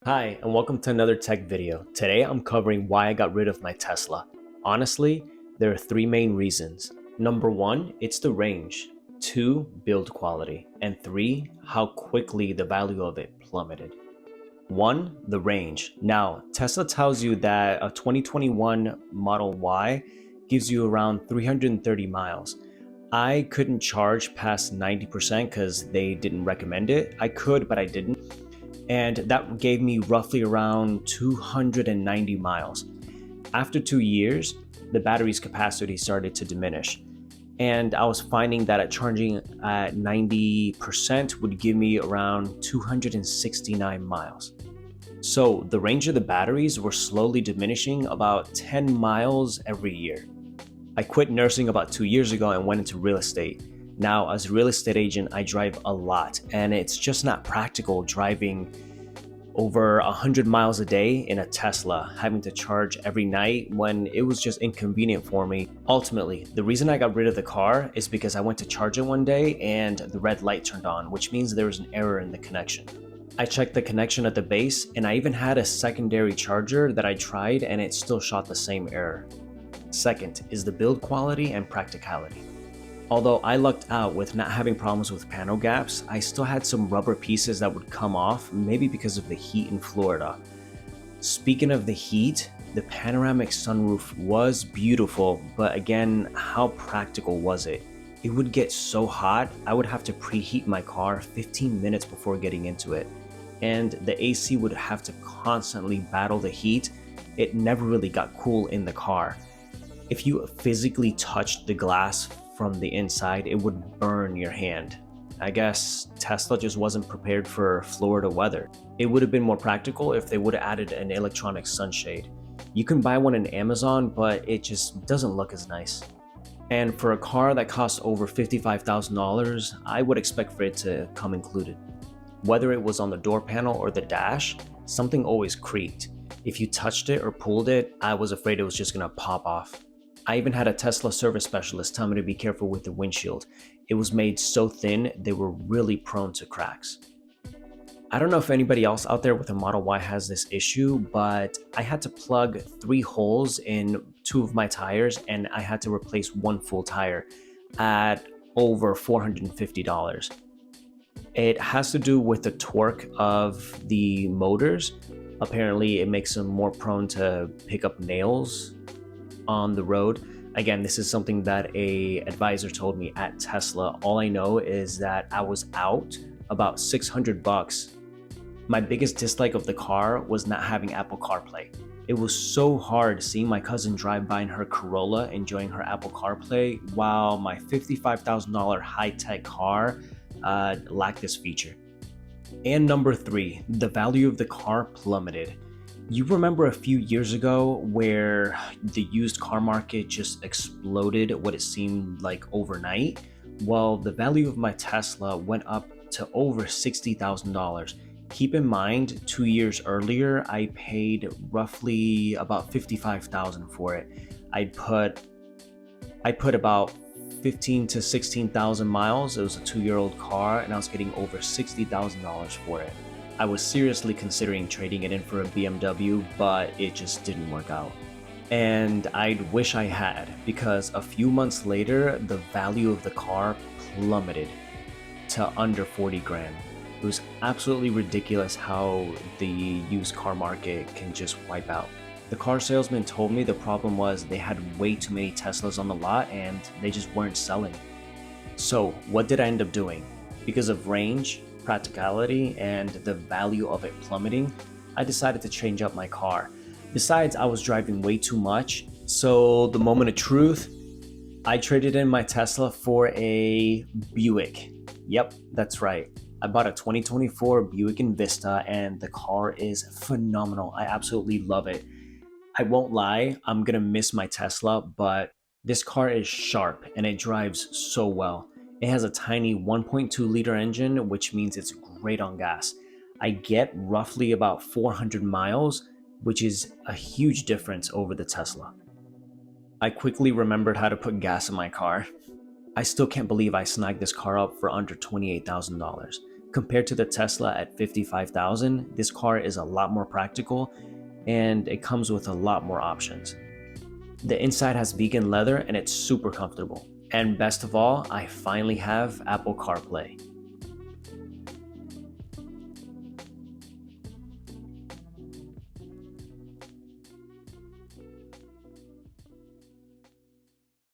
Hi, and welcome to another tech video. Today I'm covering why I got rid of my Tesla. Honestly, there are three main reasons. Number one, it's the range. Two, build quality. And three, how quickly the value of it plummeted. One, the range. Now, Tesla tells you that a 2021 Model Y gives you around 330 miles. I couldn't charge past 90% because they didn't recommend it. I could, but I didn't, and that gave me roughly around 290 miles. After 2 years, the battery's capacity started to diminish, and I was finding that at charging at 90% would give me around 269 miles. So the range of the batteries were slowly diminishing about 10 miles every year. I quit nursing about 2 years ago and went into real estate. Now, as a real estate agent, I drive a lot, and it's just not practical driving over 100 miles a day in a Tesla, having to charge every night when it was just inconvenient for me. Ultimately, the reason I got rid of the car is because I went to charge it one day and the red light turned on, which means there was an error in the connection. I checked the connection at the base, and I even had a secondary charger that I tried, and it still shot the same error. Second is the build quality and practicality. Although I lucked out with not having problems with panel gaps, I still had some rubber pieces that would come off, maybe because of the heat in Florida. Speaking of the heat, the panoramic sunroof was beautiful, but again, how practical was it? It would get so hot, I would have to preheat my car 15 minutes before getting into it. And the AC would have to constantly battle the heat. It never really got cool in the car. If you physically touched the glass from the inside, it would burn your hand. I guess Tesla just wasn't prepared for Florida weather. It would have been more practical if they would have added an electronic sunshade. You can buy one on Amazon, but it just doesn't look as nice. And for a car that costs over $55,000, I would expect for it to come included. Whether it was on the door panel or the dash, something always creaked. If you touched it or pulled it, I was afraid it was just gonna pop off. I even had a Tesla service specialist tell me to be careful with the windshield. It was made so thin, they were really prone to cracks. I don't know if anybody else out there with a Model Y has this issue, but I had to plug 3 holes in 2 of my tires, and I had to replace 1 full tire at over $450. It has to do with the torque of the motors. Apparently, it makes them more prone to pick up nails on the road. Again, this is something that a advisor told me at Tesla. All I know is that I was out about $600. My biggest dislike of the car was not having Apple CarPlay. It was so hard seeing my cousin drive by in her Corolla enjoying her Apple CarPlay while my $55,000 high-tech car lacked this feature. And number 3, the value of the car plummeted. You remember a few years ago where the used car market just exploded what it seemed like overnight? Well, the value of my Tesla went up to over $60,000. Keep in mind, 2 years earlier, I paid roughly about $55,000 for it. I put about 15 to 16,000 miles. It was a 2-year-old car, and I was getting over $60,000 for it. I was seriously considering trading it in for a BMW, but it just didn't work out. And I'd wish I had, because a few months later, the value of the car plummeted to under 40 grand. It was absolutely ridiculous how the used car market can just wipe out. The car salesman told me the problem was they had way too many Teslas on the lot and they just weren't selling. So what did I end up doing? Because of range, practicality, and the value of it plummeting, I decided to change up my car. Besides, I was driving way too much, so the moment of truth, I traded in my Tesla for a Buick. Yep, that's right. I bought a 2024 Buick Envista, and the car is phenomenal. I absolutely love it. I won't lie, I'm gonna miss my Tesla, but this car is sharp and it drives so well. It has a tiny 1.2 liter engine, which means it's great on gas. I get roughly about 400 miles, which is a huge difference over the Tesla. I quickly remembered how to put gas in my car. I still can't believe I snagged this car up for under $28,000. Compared to the Tesla at $55,000, this car is a lot more practical and it comes with a lot more options. The inside has vegan leather and it's super comfortable. And best of all, I finally have Apple CarPlay.